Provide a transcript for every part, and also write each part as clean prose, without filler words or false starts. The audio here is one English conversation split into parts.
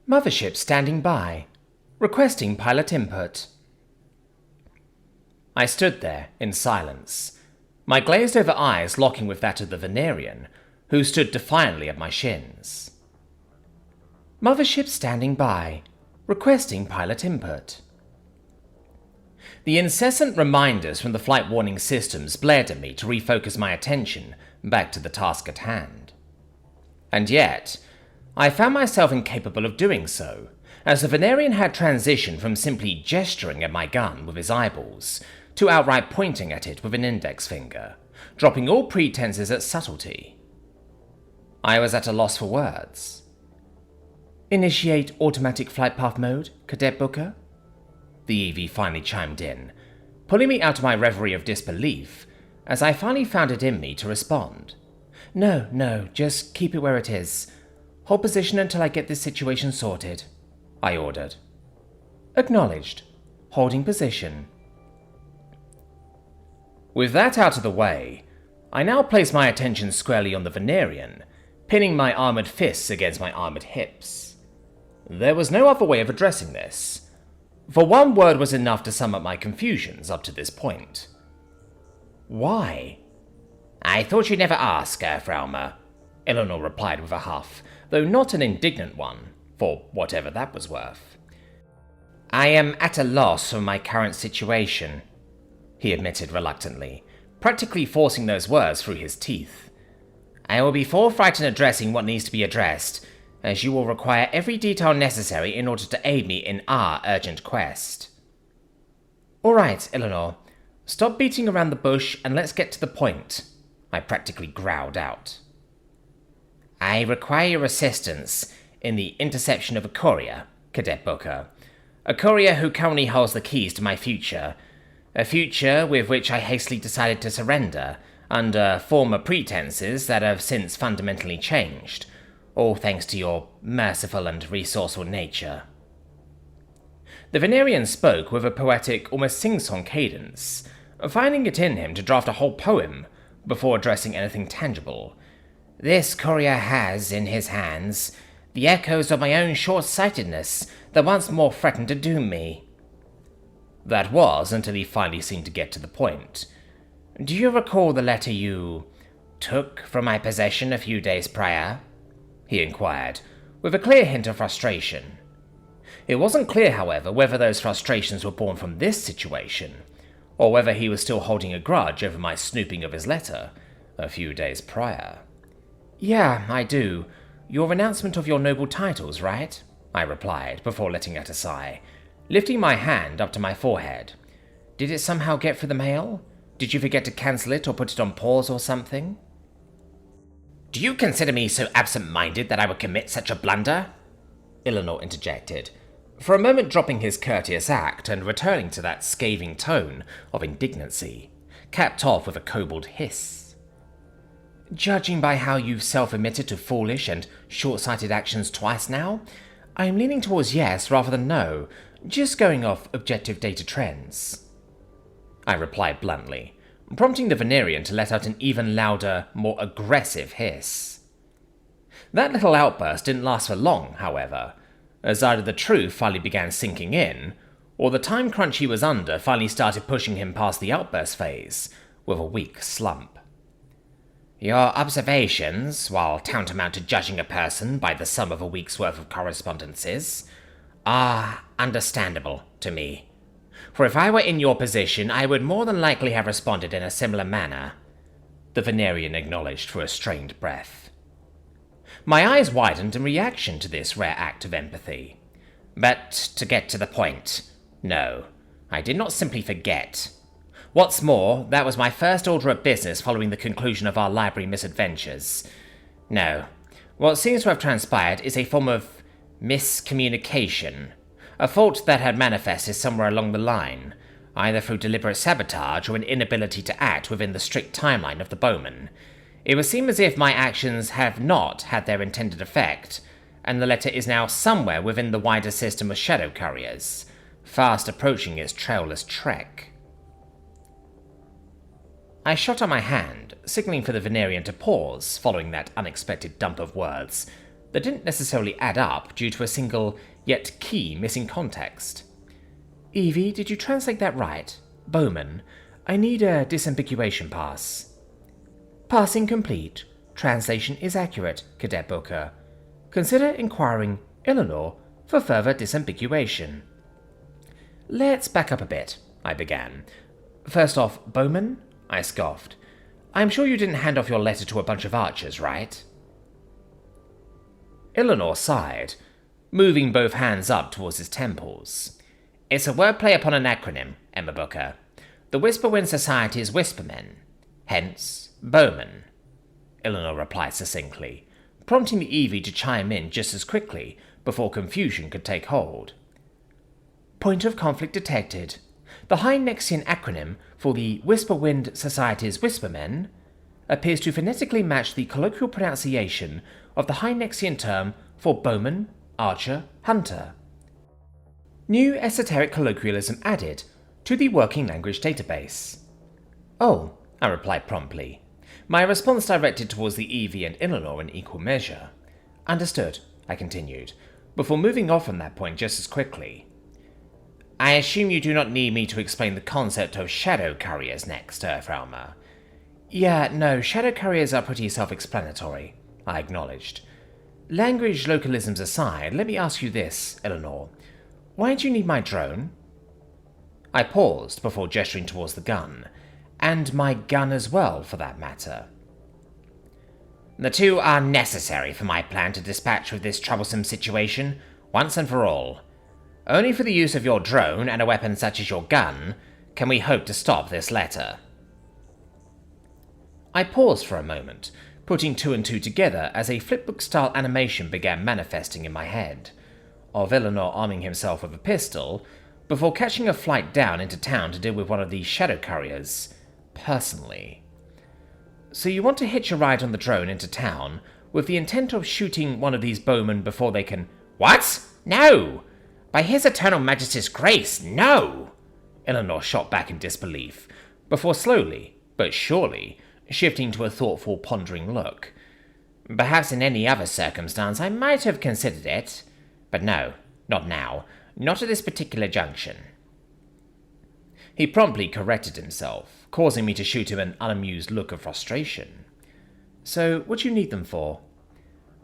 Mothership standing by. Requesting pilot input. I stood there in silence, my glazed-over eyes locking with that of the Venerian, who stood defiantly at my shins. Mothership standing by. Requesting pilot input. The incessant reminders from the flight warning systems blared at me to refocus my attention back to the task at hand. And yet, I found myself incapable of doing so, as the Venerian had transitioned from simply gesturing at my gun with his eyeballs to outright pointing at it with an index finger, dropping all pretenses at subtlety. I was at a loss for words. Initiate automatic flight path mode, Cadet Booker? The EV finally chimed in, pulling me out of my reverie of disbelief as I finally found it in me to respond. No, just keep it where it is. Hold position until I get this situation sorted, I ordered. Acknowledged. Holding position. With that out of the way, I now place my attention squarely on the Venerian, pinning my armoured fists against my armoured hips. There was no other way of addressing this, for one word was enough to sum up my confusions up to this point. Why? I thought you'd never ask, Fraumer, Eleanor replied with a huff, though not an indignant one, for whatever that was worth. I am at a loss for my current situation, he admitted reluctantly, practically forcing those words through his teeth. I will be forthright in addressing what needs to be addressed, as you will require every detail necessary in order to aid me in our urgent quest. All right, Eleanor, stop beating around the bush and let's get to the point, I practically growled out. I require your assistance in the interception of a courier, Cadet Booker. A courier who currently holds the keys to my future. A future with which I hastily decided to surrender, under former pretenses that have since fundamentally changed, all thanks to your merciful and resourceful nature. The Venerian spoke with a poetic, almost sing-song cadence, finding it in him to draft a whole poem before addressing anything tangible. This courier has, in his hands, the echoes of my own short-sightedness that once more threatened to doom me. That was until he finally seemed to get to the point. Do you recall the letter you took from my possession a few days prior? He inquired, with a clear hint of frustration. It wasn't clear, however, whether those frustrations were born from this situation, or whether he was still holding a grudge over my snooping of his letter a few days prior. Yeah, I do. Your announcement of your noble titles, right? I replied, before letting out a sigh, lifting my hand up to my forehead. Did it somehow get through the mail? Did you forget to cancel it or put it on pause or something? Do you consider me so absent-minded that I would commit such a blunder? Eleanor interjected, for a moment dropping his courteous act and returning to that scathing tone of indignancy, capped off with a kobold hiss. Judging by how you've self-admitted to foolish and short-sighted actions twice now, I am leaning towards yes rather than no, just going off objective data trends. I replied bluntly, prompting the Venerian to let out an even louder, more aggressive hiss. That little outburst didn't last for long, however, as either the truth finally began sinking in, or the time crunch he was under finally started pushing him past the outburst phase with a weak slump. Your observations, while tantamount to judging a person by the sum of a week's worth of correspondences, are understandable to me. For if I were in your position, I would more than likely have responded in a similar manner, the Venerian acknowledged through a strained breath. My eyes widened in reaction to this rare act of empathy. But to get to the point, no, I did not simply forget. What's more, that was my first order of business following the conclusion of our library misadventures. No, what seems to have transpired is a form of miscommunication, a fault that had manifested somewhere along the line, either through deliberate sabotage or an inability to act within the strict timeline of the Bowman. It would seem as if my actions have not had their intended effect, and the letter is now somewhere within the wider system of shadow couriers, fast approaching its trailless trek. I shot out my hand, signaling for the Venerian to pause following that unexpected dump of words, that didn't necessarily add up due to a single, yet key, missing context. Evie, did you translate that right? Bowman, I need a disambiguation pass. Passing complete. Translation is accurate, Cadet Booker. Consider inquiring Eleanor for further disambiguation. Let's back up a bit, I began. First off, Bowman? I scoffed. I'm sure you didn't hand off your letter to a bunch of archers, right? Eleanor sighed, moving both hands up towards his temples. It's a wordplay upon an acronym, Emma Booker. The Whisperwind Society's Whispermen. Hence, Bowman. Eleanor replied succinctly, prompting Evie to chime in just as quickly before confusion could take hold. Point of conflict detected. The High Nexian acronym for the Whisperwind Society's Whispermen appears to phonetically match the colloquial pronunciation of the High Nexian term for bowman, archer, hunter. New esoteric colloquialism added to the working language database. Oh, I replied promptly, my response directed towards the Evie and Eleanor in equal measure. Understood, I continued, before moving off from that point just as quickly. I assume you do not need me to explain the concept of shadow couriers next, Earthrealmer. Yeah, no, shadow couriers are pretty self-explanatory, I acknowledged. Language localisms aside, let me ask you this, Eleanor. Why do you need my drone? I paused before gesturing towards the gun, and my gun as well, for that matter. The two are necessary for my plan to dispatch with this troublesome situation, once and for all. Only for the use of your drone and a weapon such as your gun can we hope to stop this letter. I paused for a moment, putting two and two together as a flipbook-style animation began manifesting in my head, of Eleanor arming himself with a pistol, before catching a flight down into town to deal with one of these shadow couriers, personally. So you want to hitch a ride on the drone into town with the intent of shooting one of these bowmen before they can— What? No! By his eternal majesty's grace, no! Eleanor shot back in disbelief, before slowly, but surely, shifting to a thoughtful, pondering look. Perhaps in any other circumstance I might have considered it, but no, not now, not at this particular junction. He promptly corrected himself, causing me to shoot him an unamused look of frustration. So, what do you need them for?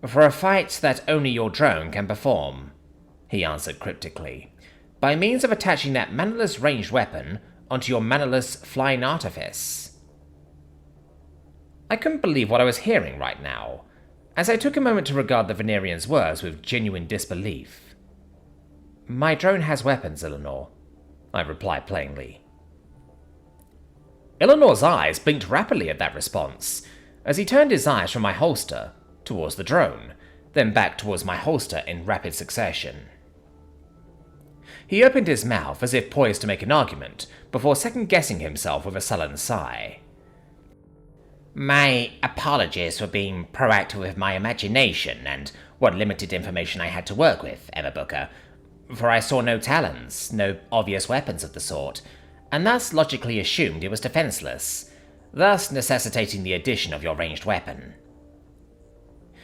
For a fight that only your drone can perform, he answered cryptically, by means of attaching that mannerless ranged weapon onto your mannerless flying artifice. I couldn't believe what I was hearing right now, as I took a moment to regard the Venerian's words with genuine disbelief. My drone has weapons, Eleanor, I replied plainly. Eleanor's eyes blinked rapidly at that response, as he turned his eyes from my holster towards the drone, then back towards my holster in rapid succession. He opened his mouth as if poised to make an argument, before second-guessing himself with a sullen sigh. My apologies for being proactive with my imagination and what limited information I had to work with, Emma Booker, for I saw no talons, no obvious weapons of the sort, and thus logically assumed it was defenseless, thus necessitating the addition of your ranged weapon.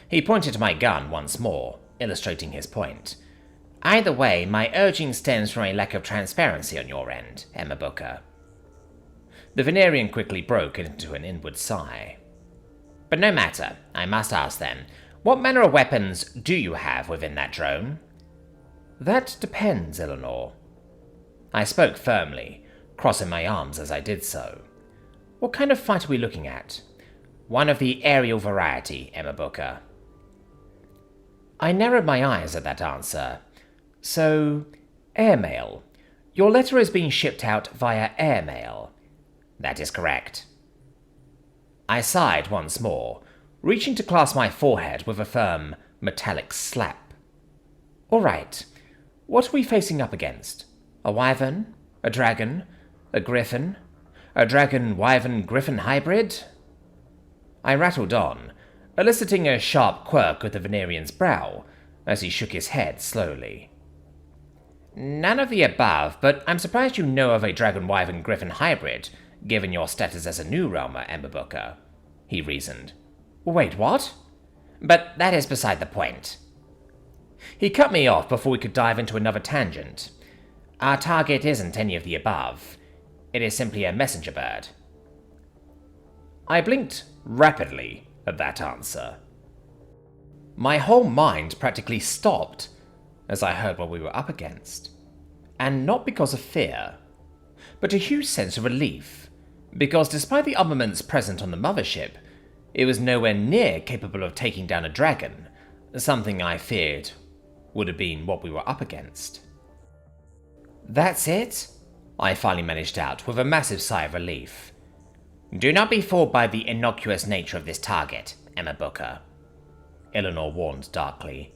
He pointed to my gun once more, illustrating his point. Either way, my urging stems from a lack of transparency on your end, Emma Booker. The Venerian quickly broke into an inward sigh. But no matter, I must ask then, what manner of weapons do you have within that drone? That depends, Eleanor. I spoke firmly, crossing my arms as I did so. What kind of fight are we looking at? One of the aerial variety, Emma Booker. I narrowed my eyes at that answer. So, airmail. Your letter is being shipped out via airmail. That is correct. I sighed once more, reaching to clasp my forehead with a firm, metallic slap. All right, what are we facing up against? A wyvern? A dragon? A griffin? A dragon-wyvern-griffin hybrid? I rattled on, eliciting a sharp quirk with the Venerian's brow, as he shook his head slowly. None of the above, but I'm surprised you know of a dragon-wyvern-griffin hybrid, given your status as a new realmer, Emma Booker, he reasoned. Wait, what? But that is beside the point. He cut me off before we could dive into another tangent. Our target isn't any of the above. It is simply a messenger bird. I blinked rapidly at that answer. My whole mind practically stopped as I heard what we were up against. And not because of fear, but a huge sense of relief, because despite the armaments present on the mothership, it was nowhere near capable of taking down a dragon, something I feared would have been what we were up against. That's it? I finally managed out with a massive sigh of relief. Do not be fooled by the innocuous nature of this target, Emma Booker, Eleanor warned darkly.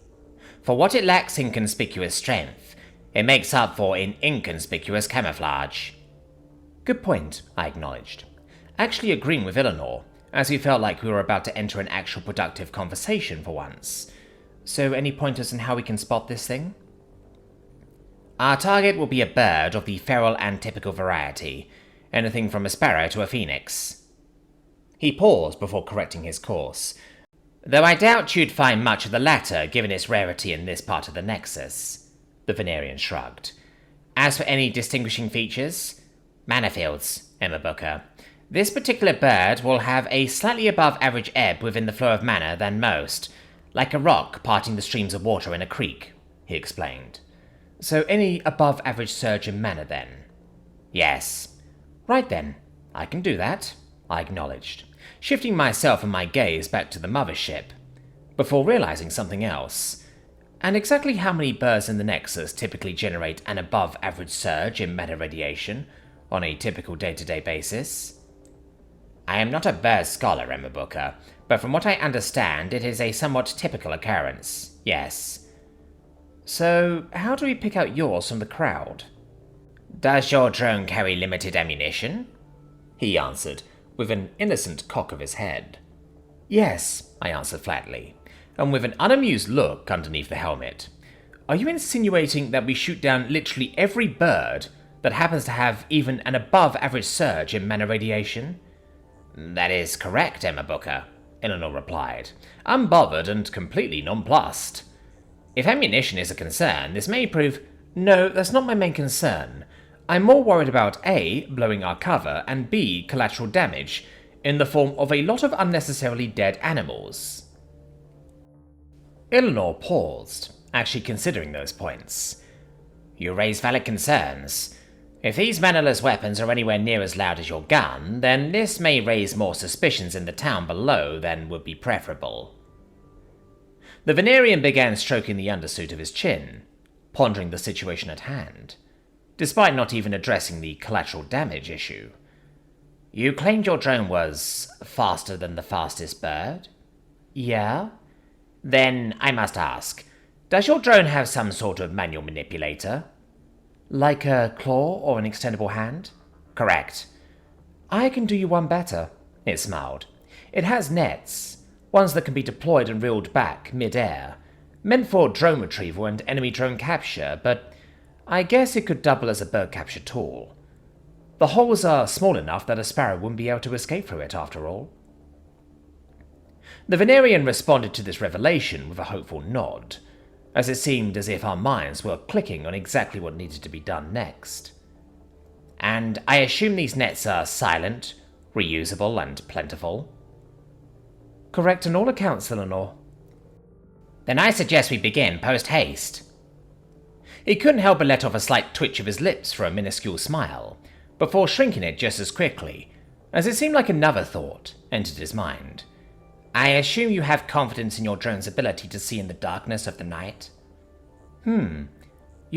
For what it lacks in conspicuous strength, it makes up for in inconspicuous camouflage. Good point, I acknowledged, actually agreeing with Eleanor, as we felt like we were about to enter an actual productive conversation for once. So any pointers on how we can spot this thing? Our target will be a bird of the feral and typical variety, anything from a sparrow to a phoenix. He paused before correcting his course, though I doubt you'd find much of the latter given its rarity in this part of the Nexus, the Venerian shrugged. As for any distinguishing features, mana fields, Emma Booker. This particular bird will have a slightly above average ebb within the flow of mana than most, like a rock parting the streams of water in a creek, he explained. So any above average surge in mana then? Yes. Right then, I can do that, I acknowledged, shifting myself and my gaze back to the mothership, before realizing something else. And exactly how many birds in the Nexus typically generate an above average surge in mana radiation on a typical day-to-day basis? I am not a bird scholar, Emma Booker, but from what I understand, it is a somewhat typical occurrence, yes. So, how do we pick out yours from the crowd? Does your drone carry limited ammunition? He answered, with an innocent cock of his head. Yes, I answered flatly, and with an unamused look underneath the helmet. Are you insinuating that we shoot down literally every bird that happens to have even an above-average surge in mana radiation? That is correct, Emma Booker, Eleanor replied, unbothered and completely nonplussed. If ammunition is a concern, this may prove— No, that's not my main concern. I'm more worried about A, blowing our cover, and B, collateral damage, in the form of a lot of unnecessarily dead animals. Eleanor paused, actually considering those points. You raise valid concerns. If these mannerless weapons are anywhere near as loud as your gun, then this may raise more suspicions in the town below than would be preferable. The Venerian began stroking the undersuit of his chin, pondering the situation at hand, despite not even addressing the collateral damage issue. You claimed your drone was faster than the fastest bird? Yeah? Then I must ask, does your drone have some sort of manual manipulator? Like a claw or an extendable hand? Correct. I can do you one better, it smiled. It has nets, ones that can be deployed and reeled back mid-air, meant for drone retrieval and enemy drone capture, but I guess it could double as a bird capture tool. The holes are small enough that a sparrow wouldn't be able to escape through it, after all. The Venerian responded to this revelation with a hopeful nod, as it seemed as if our minds were clicking on exactly what needed to be done next. And I assume these nets are silent, reusable, and plentiful? Correct on all accounts, Eleanor. Then I suggest we begin post-haste. He couldn't help but let off a slight twitch of his lips for a minuscule smile, before shrinking it just as quickly, as it seemed like another thought entered his mind. I assume you have confidence in your drone's ability to see in the darkness of the night? You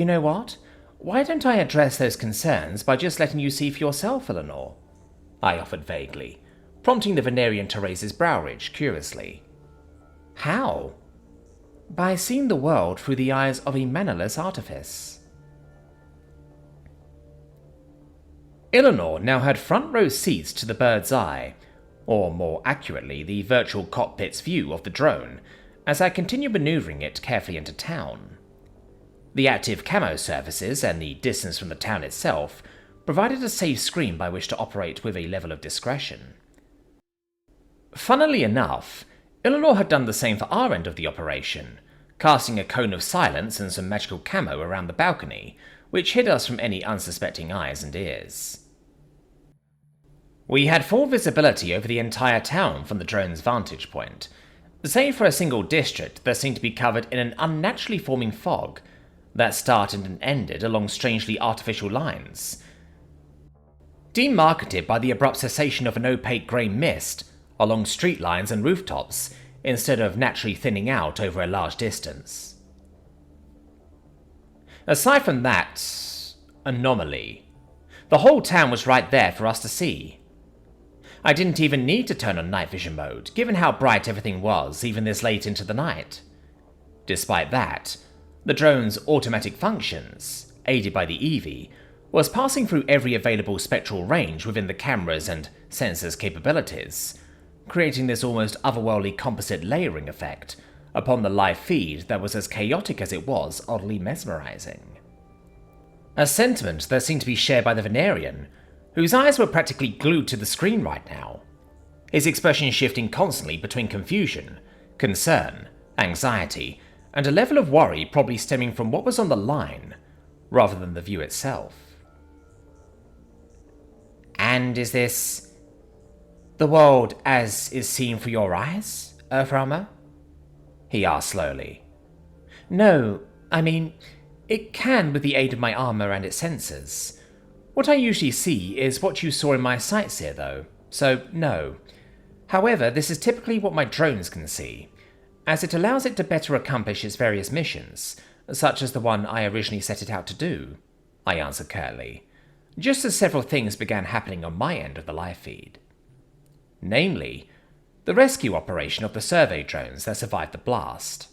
know what? Why don't I address those concerns by just letting you see for yourself, Eleanor? I offered vaguely, prompting the Venerian to raise his brow ridge curiously. How? By seeing the world through the eyes of a mannerless artifice. Eleanor now had front row seats to the bird's eye, or more accurately, the virtual cockpit's view of the drone, as I continued maneuvering it carefully into town. The active camo surfaces and the distance from the town itself provided a safe screen by which to operate with a level of discretion. Funnily enough, Eleanor had done the same for our end of the operation, casting a cone of silence and some magical camo around the balcony, which hid us from any unsuspecting eyes and ears. We had full visibility over the entire town from the drone's vantage point, save for a single district that seemed to be covered in an unnaturally forming fog that started and ended along strangely artificial lines, demarcated by the abrupt cessation of an opaque grey mist along street lines and rooftops instead of naturally thinning out over a large distance. Aside from that anomaly, the whole town was right there for us to see. I didn't even need to turn on night vision mode, given how bright everything was even this late into the night. Despite that, the drone's automatic functions, aided by the Eevee, was passing through every available spectral range within the camera's and sensors' capabilities, creating this almost otherworldly composite layering effect upon the live feed that was as chaotic as it was oddly mesmerizing. A sentiment that seemed to be shared by the Venerian, whose eyes were practically glued to the screen right now, his expression shifting constantly between confusion, concern, anxiety, and a level of worry probably stemming from what was on the line, rather than the view itself. "And is this the world as is seen through your eyes, Earthrealmer?" he asked slowly. "No, I mean, it can with the aid of my armor and its sensors. What I usually see is what you saw in my sightseer, though, so no. However, this is typically what my drones can see, as it allows it to better accomplish its various missions, such as the one I originally set it out to do," I answered curtly, just as several things began happening on my end of the live feed. Namely, the rescue operation of the survey drones that survived the blast,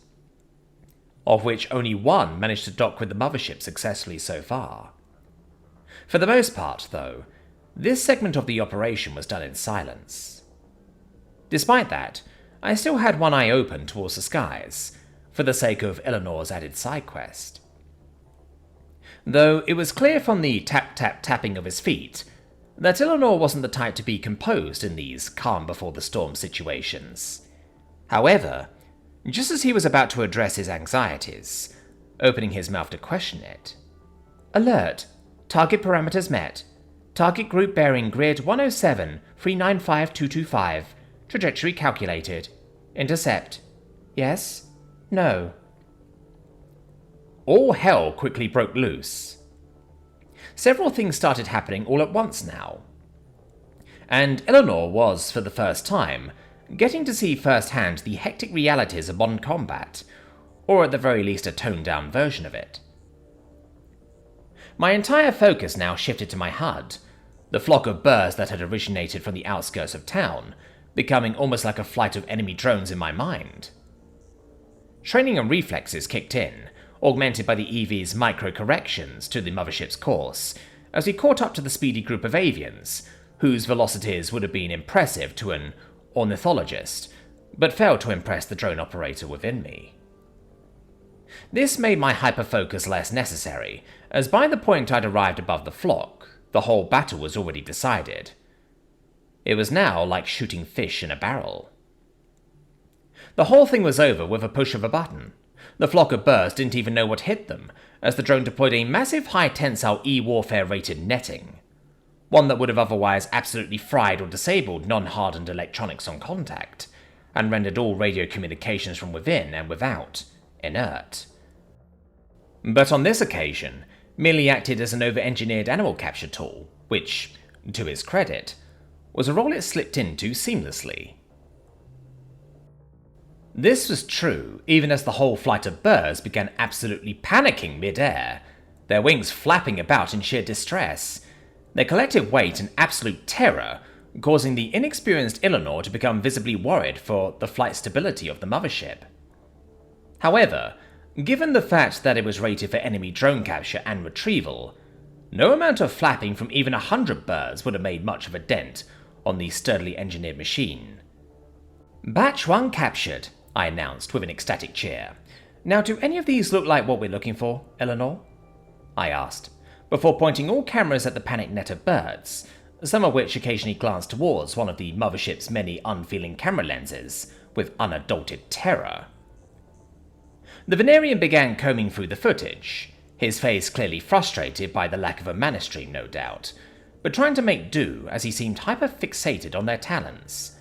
of which only one managed to dock with the mothership successfully so far. For the most part, though, this segment of the operation was done in silence. Despite that, I still had one eye open towards the skies, for the sake of Eleanor's added side quest. Though it was clear from the tap-tap-tapping of his feet that Eleanor wasn't the type to be composed in these calm-before-the-storm situations. However, just as he was about to address his anxieties, opening his mouth to question it, "Alert! Target parameters met. Target group bearing grid 107-395225. Trajectory calculated. Intercept. Yes? No?" All hell quickly broke loose. Several things started happening all at once now, and Eleanor was, for the first time, getting to see firsthand the hectic realities of modern combat, or at the very least a toned-down version of it. My entire focus now shifted to my HUD, the flock of birds that had originated from the outskirts of town, becoming almost like a flight of enemy drones in my mind. Training and reflexes kicked in, augmented by the Eevee's micro-corrections to the mothership's course, as we caught up to the speedy group of avians, whose velocities would have been impressive to an ornithologist, but failed to impress the drone operator within me. This made my hyperfocus less necessary, as by the point I'd arrived above the flock, the whole battle was already decided. It was now like shooting fish in a barrel. The whole thing was over with a push of a button. The flock of birds didn't even know what hit them, as the drone deployed a massive high-tensile E-warfare rated netting, one that would have otherwise absolutely fried or disabled non-hardened electronics on contact, and rendered all radio communications from within and without inert. But on this occasion, merely acted as an over-engineered animal capture tool, which, to his credit, was a role it slipped into seamlessly. This was true even as the whole flight of birds began absolutely panicking mid-air, their wings flapping about in sheer distress, their collective weight and absolute terror causing the inexperienced Eleanor to become visibly worried for the flight stability of the mothership. However, given the fact that it was rated for enemy drone capture and retrieval, no amount of flapping from even 100 birds would have made much of a dent on the sturdily engineered machine. "Batch 1 captured," I announced with an ecstatic cheer. "Now, do any of these look like what we're looking for, Eleanor?" I asked, before pointing all cameras at the panicked net of birds, some of which occasionally glanced towards one of the mothership's many unfeeling camera lenses, with unadulterated terror. The Venerian began combing through the footage, his face clearly frustrated by the lack of a mana stream, no doubt, but trying to make do as he seemed hyper-fixated on their talons.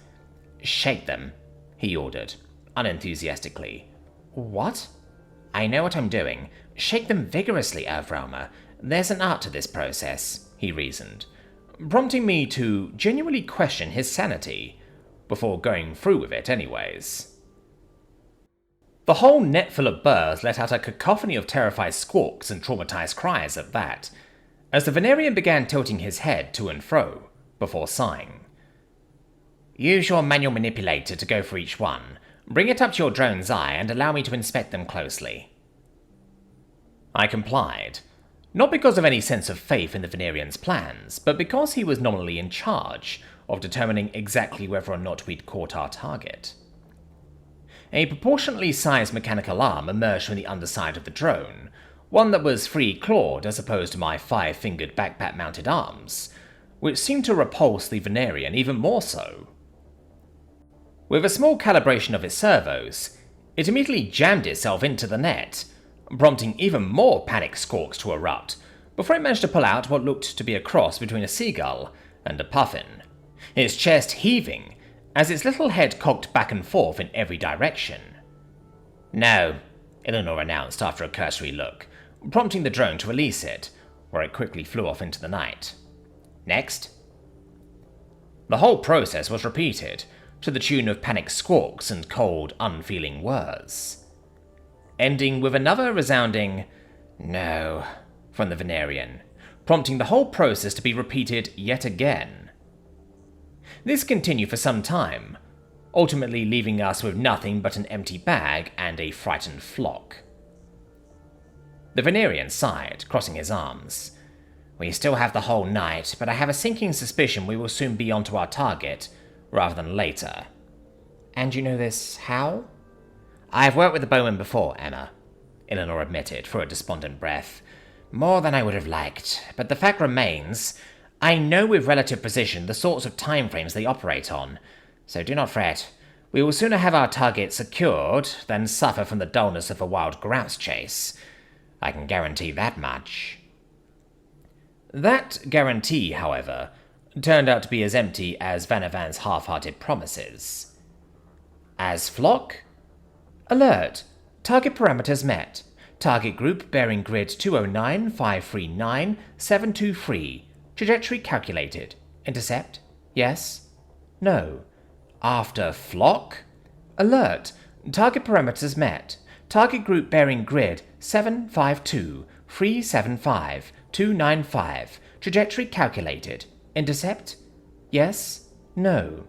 "Shake them," he ordered, unenthusiastically. "What?" "I know what I'm doing. Shake them vigorously, Earthrealmer. There's an art to this process," he reasoned, prompting me to genuinely question his sanity, before going through with it anyways. The whole net full of burrs let out a cacophony of terrified squawks and traumatized cries at that, as the Venerian began tilting his head to and fro, before sighing. "Use your manual manipulator to go for each one. Bring it up to your drone's eye and allow me to inspect them closely." I complied, not because of any sense of faith in the Venerian's plans, but because he was nominally in charge of determining exactly whether or not we'd caught our target. A proportionately sized mechanical arm emerged from the underside of the drone, one that was three-clawed as opposed to my five-fingered backpack-mounted arms, which seemed to repulse the Venerian even more so. With a small calibration of its servos, it immediately jammed itself into the net, prompting even more panic squawks to erupt, before it managed to pull out what looked to be a cross between a seagull and a puffin, its chest heaving as its little head cocked back and forth in every direction. "No," Eleanor announced after a cursory look, prompting the drone to release it, where it quickly flew off into the night. "Next." The whole process was repeated, to the tune of panic squawks and cold, unfeeling whirs, ending with another resounding "no" from the Venerian, prompting the whole process to be repeated yet again. This continued for some time, ultimately leaving us with nothing but an empty bag and a frightened flock. The Venerian sighed, crossing his arms. "We still have the whole night, but I have a sinking suspicion we will soon be onto our target, rather than later." "And you know this how?" "I've worked with the bowmen before, Emma," Eleanor admitted through a despondent breath. "More than I would have liked, but the fact remains, I know with relative precision the sorts of time frames they operate on, so do not fret. We will sooner have our target secured than suffer from the dullness of a wild grouse chase. I can guarantee that much." That guarantee, however, turned out to be as empty as Vanavan's half-hearted promises. As flock? Alert! Target parameters met. Target group bearing grid 209-539-723. Trajectory calculated. Intercept? Yes? No. After flock? Alert! Target parameters met. Target group bearing grid 752-375-295. Trajectory calculated. Intercept? Yes? No.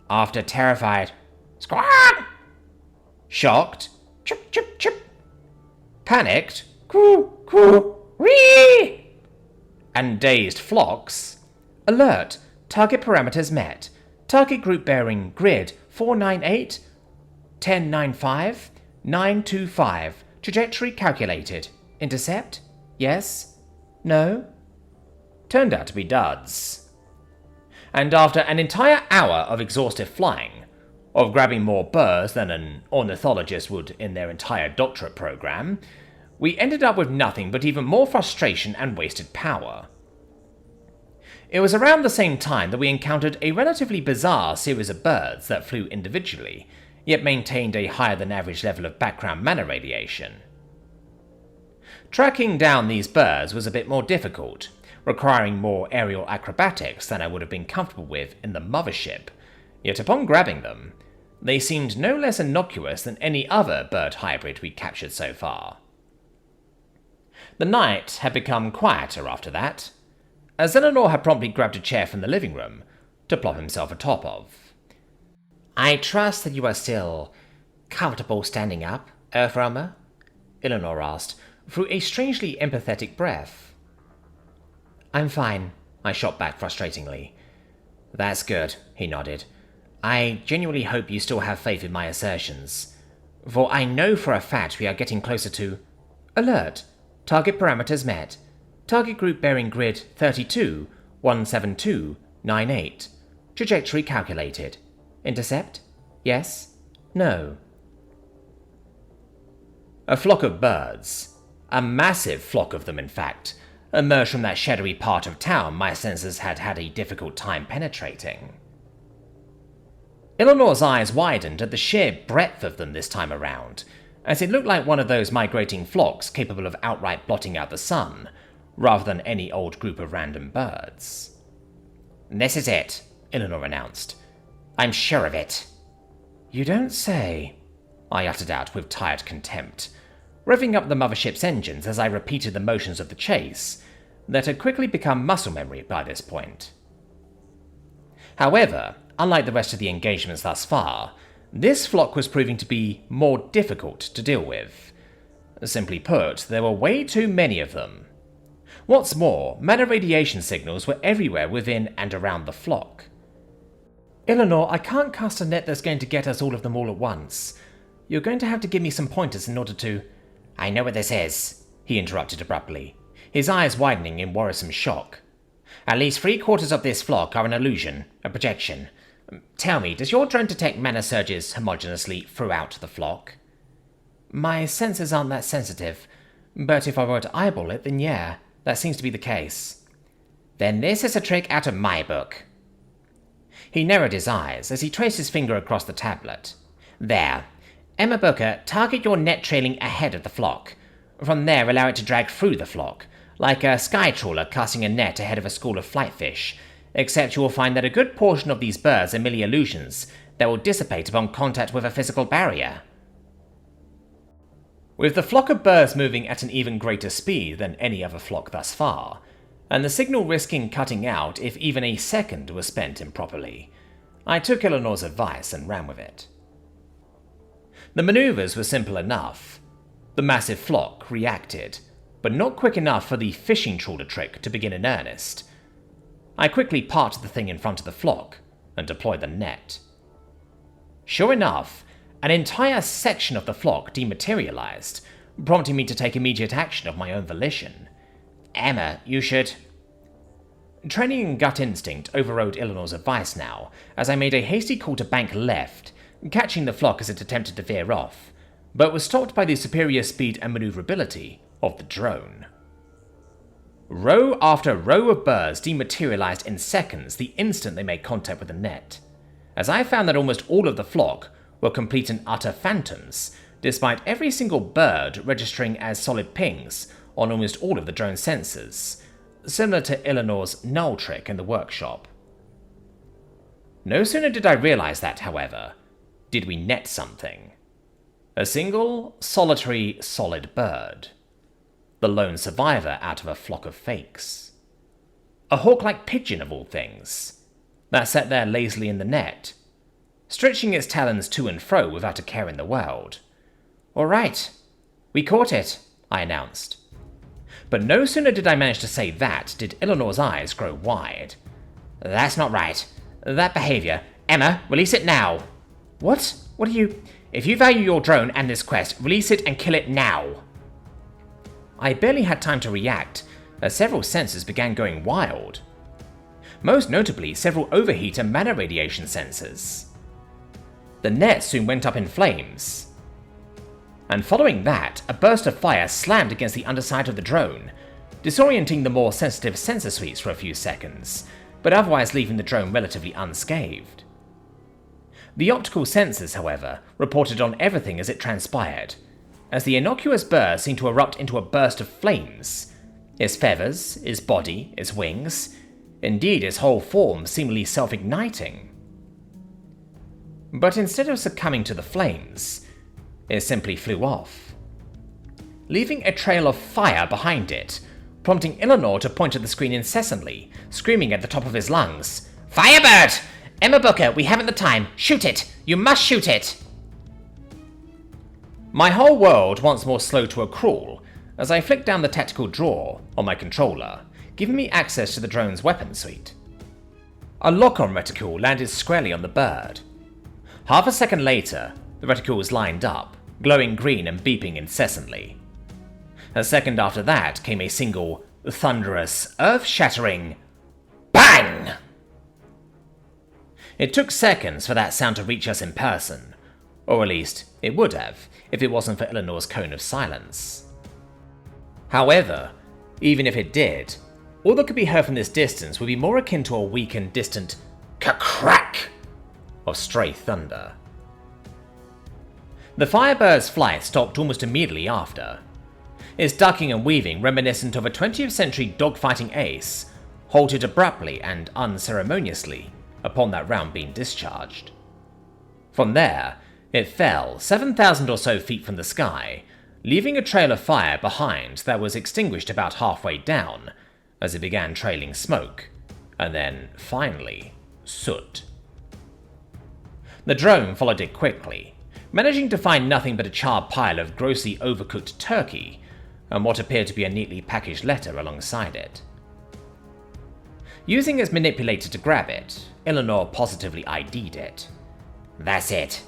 After terrified squawk! Shocked? Chip, chip, chip. Panicked? Coo, coo, wee! And dazed flocks? Alert! Target parameters met. Target group bearing grid 498-1095-925. Trajectory calculated. Intercept? Yes? No? Turned out to be duds. And after an entire hour of exhaustive flying, of grabbing more burrs than an ornithologist would in their entire doctorate program, we ended up with nothing but even more frustration and wasted power. It was around the same time that we encountered a relatively bizarre series of birds that flew individually, yet maintained a higher than average level of background mana radiation. Tracking down these birds was a bit more difficult, requiring more aerial acrobatics than I would have been comfortable with in the mothership, yet upon grabbing them, they seemed no less innocuous than any other bird hybrid we'd captured so far. The night had become quieter after that, as Eleanor had promptly grabbed a chair from the living room to plop himself atop of. "I trust that you are still comfortable standing up, Earthrealmer?" Eleanor asked, through a strangely empathetic breath. "I'm fine," I shot back frustratingly. "That's good," he nodded. "I genuinely hope you still have faith in my assertions, for I know for a fact we are getting closer to... Alert! Target parameters met. Target group bearing grid 32-172-98. Trajectory calculated. Intercept? Yes? No. A flock of birds, a massive flock of them in fact, emerged from that shadowy part of town my senses had had a difficult time penetrating. Eleanor's eyes widened at the sheer breadth of them this time around, as it looked like one of those migrating flocks capable of outright blotting out the sun, rather than any old group of random birds. "This is it," Eleanor announced. "I'm sure of it." "You don't say," I uttered out with tired contempt, revving up the mothership's engines as I repeated the motions of the chase that had quickly become muscle memory by this point. However, unlike the rest of the engagements thus far, this flock was proving to be more difficult to deal with. Simply put, there were way too many of them. What's more, mana radiation signals were everywhere within and around the flock. "Eleanor, I can't cast a net that's going to get us all of them all at once. You're going to have to give me some pointers in order to—" "I know what this is," he interrupted abruptly, his eyes widening in worrisome shock. "At least 3/4 of this flock are an illusion, a projection. Tell me, does your drone detect mana surges homogeneously throughout the flock?" "My senses aren't that sensitive, but if I were to eyeball it, then yeah, that seems to be the case." "Then this is a trick out of my book." He narrowed his eyes as he traced his finger across the tablet. "There. Emma Booker, target your net trailing ahead of the flock. From there, allow it to drag through the flock, like a sky trawler casting a net ahead of a school of flightfish, except you will find that a good portion of these birds are merely illusions that will dissipate upon contact with a physical barrier." With the flock of birds moving at an even greater speed than any other flock thus far, and the signal risking cutting out if even a second was spent improperly, I took Eleanor's advice and ran with it. The maneuvers were simple enough. The massive flock reacted, but not quick enough for the fishing trawler trick to begin in earnest. I quickly parked the thing in front of the flock and deployed the net. Sure enough, an entire section of the flock dematerialized, prompting me to take immediate action of my own volition. "Emma, you should—" Training and gut instinct overrode Eleanor's advice now, as I made a hasty call to bank left, catching the flock as it attempted to veer off, but was stopped by the superior speed and maneuverability of the drone. Row after row of birds dematerialized in seconds the instant they made contact with the net, as I found that almost all of the flock were complete and utter phantoms, despite every single bird registering as solid pings on almost all of the drone's sensors, similar to Eleanor's null trick in the workshop. No sooner did I realize that, however, did we net something. A single, solitary, solid bird. The lone survivor out of a flock of fakes. A hawk-like pigeon of all things, that sat there lazily in the net, stretching its talons to and fro without a care in the world. "All right, we caught it," I announced. But no sooner did I manage to say that, did Eleanor's eyes grow wide. "That's not right. That behavior. Emma, release it now." "What? What are you—" "If you value your drone and this quest, release it and kill it now." I barely had time to react, as several sensors began going wild. Most notably, several overheat and mana radiation sensors. The net soon went up in flames. And following that, a burst of fire slammed against the underside of the drone, disorienting the more sensitive sensor suites for a few seconds, but otherwise leaving the drone relatively unscathed. The optical sensors, however, reported on everything as it transpired, as the innocuous bird seemed to erupt into a burst of flames, its feathers, its body, its wings, indeed its whole form seemingly self-igniting. But instead of succumbing to the flames, it simply flew off, leaving a trail of fire behind it, prompting Eleanor to point at the screen incessantly, screaming at the top of his lungs, "Firebird! Emma Booker, we haven't the time! Shoot it! You must shoot it!" My whole world once more slowed to a crawl as I flicked down the tactical drawer on my controller, giving me access to the drone's weapon suite. A lock-on reticule landed squarely on the bird. Half a second later, the reticule was lined up, glowing green and beeping incessantly. A second after that came a single, thunderous, earth-shattering bang! It took seconds for that sound to reach us in person, Or at least, it would have, if it wasn't for Eleanor's cone of silence. However, even if it did, all that could be heard from this distance would be more akin to a weak and distant ka-crack of stray thunder. The Firebird's flight stopped almost immediately after, its ducking and weaving reminiscent of a 20th century dogfighting ace halted abruptly and unceremoniously upon that round being discharged. From there, it fell 7,000 or so feet from the sky, leaving a trail of fire behind that was extinguished about halfway down as it began trailing smoke, and then, finally, soot. The drone followed it quickly, managing to find nothing but a charred pile of grossly overcooked turkey and what appeared to be a neatly packaged letter alongside it. Using its manipulator to grab it, Eleanor positively ID'd it. "That's it."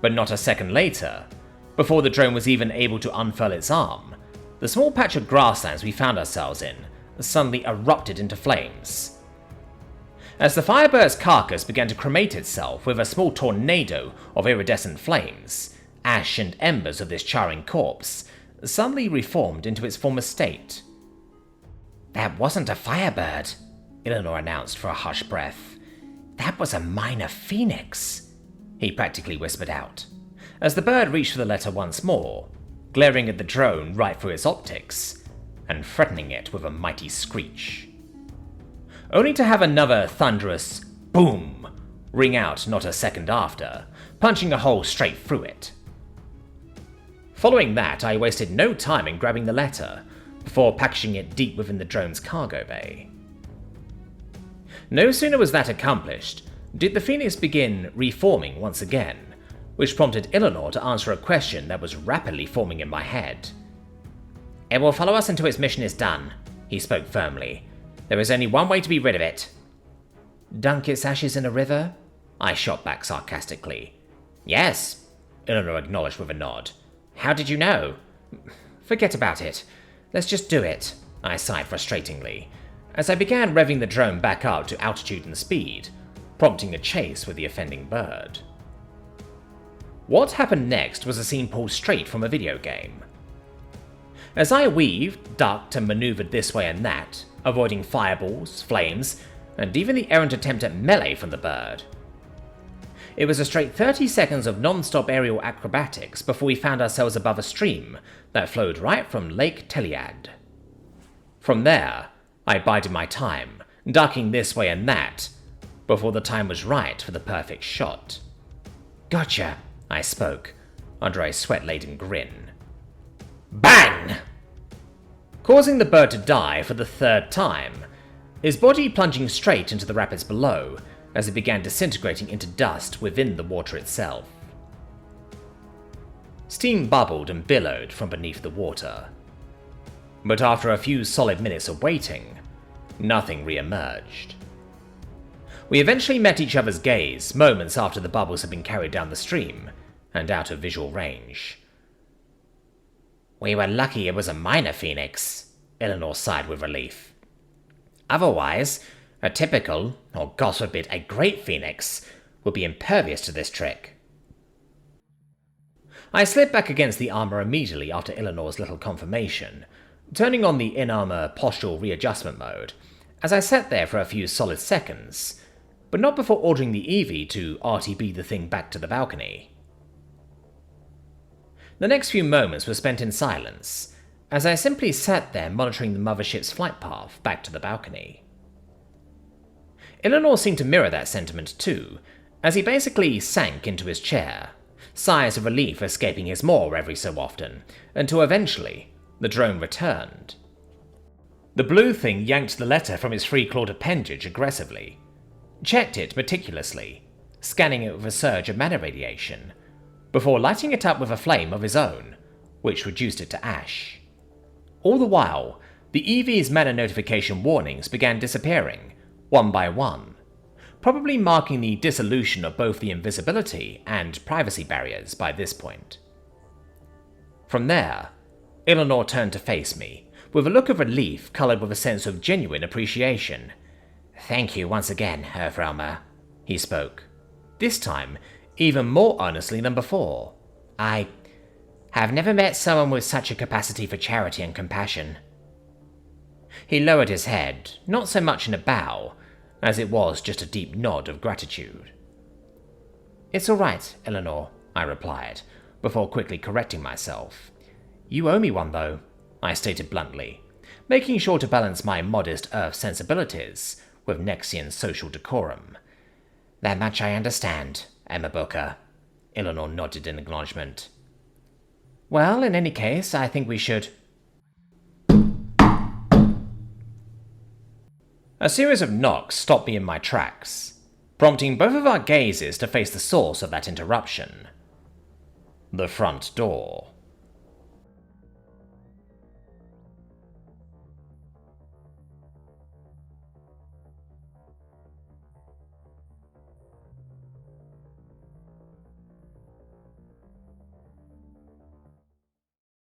But not a second later, before the drone was even able to unfurl its arm, the small patch of grasslands we found ourselves in suddenly erupted into flames. As the Firebird's carcass began to cremate itself with a small tornado of iridescent flames, ash and embers of this charring corpse suddenly reformed into its former state. "That wasn't a Firebird," Eleanor announced for a hushed breath. "That was a minor phoenix," he practically whispered out, as the bird reached for the letter once more, glaring at the drone right through its optics, and threatening it with a mighty screech. Only to have another thunderous boom ring out not a second after, punching a hole straight through it. Following that, I wasted no time in grabbing the letter, before packaging it deep within the drone's cargo bay. No sooner was that accomplished, did the Phoenix begin reforming once again, which prompted Eleanor to answer a question that was rapidly forming in my head. "It will follow us until its mission is done," he spoke firmly. "There is only one way to be rid of it." "Dunk its ashes in a river?" I shot back sarcastically. "Yes," Eleanor acknowledged with a nod. "How did you know?" "Forget about it. Let's just do it," I sighed frustratingly, as I began revving the drone back up to altitude and speed, prompting a chase with the offending bird. What happened next was a scene pulled straight from a video game. As I weaved, ducked, and maneuvered this way and that, avoiding fireballs, flames, and even the errant attempt at melee from the bird, it was a straight 30 seconds of non-stop aerial acrobatics before we found ourselves above a stream that flowed right from Lake Teliad. From there, I bided my time, ducking this way and that, before the time was right for the perfect shot. "Gotcha," I spoke, under a sweat-laden grin. Bang! Causing the bird to die for the third time, his body plunging straight into the rapids below as it began disintegrating into dust within the water itself. Steam bubbled and billowed from beneath the water. But after a few solid minutes of waiting, nothing re-emerged. We eventually met each other's gaze moments after the bubbles had been carried down the stream and out of visual range. "We were lucky it was a minor phoenix," Eleanor sighed with relief. "Otherwise, a typical, or God forbid, a great phoenix would be impervious to this trick." I slid back against the armor immediately after Eleanor's little confirmation, turning on the in-armor postural readjustment mode, as I sat there for a few solid seconds, but not before ordering the Eevee to RTB the thing back to the balcony. The next few moments were spent in silence, as I simply sat there monitoring the mothership's flight path back to the balcony. Eleanor seemed to mirror that sentiment too, as he basically sank into his chair, sighs of relief escaping his maw every so often, until eventually the drone returned. The blue thing yanked the letter from its three-clawed appendage aggressively, checked it meticulously, scanning it with a surge of mana radiation, before lighting it up with a flame of his own, which reduced it to ash. All the while, the Eevee's mana notification warnings began disappearing, one by one, probably marking the dissolution of both the invisibility and privacy barriers by this point. From there, Eleanor turned to face me, with a look of relief coloured with a sense of genuine appreciation. "Thank you once again, Earthrealmer," he spoke, this time even more earnestly than before. I have never met someone with such a capacity for charity and compassion. He lowered his head, not so much in a bow, as it was just a deep nod of gratitude. It's all right, Eleanor, I replied, before quickly correcting myself. You owe me one, though, I stated bluntly, making sure to balance my modest Earth sensibilities with Nexian social decorum. That much I understand, Emma Booker. Eleanor nodded in acknowledgement. Well, in any case, I think we should... A series of knocks stopped me in my tracks, prompting both of our gazes to face the source of that interruption. The front door.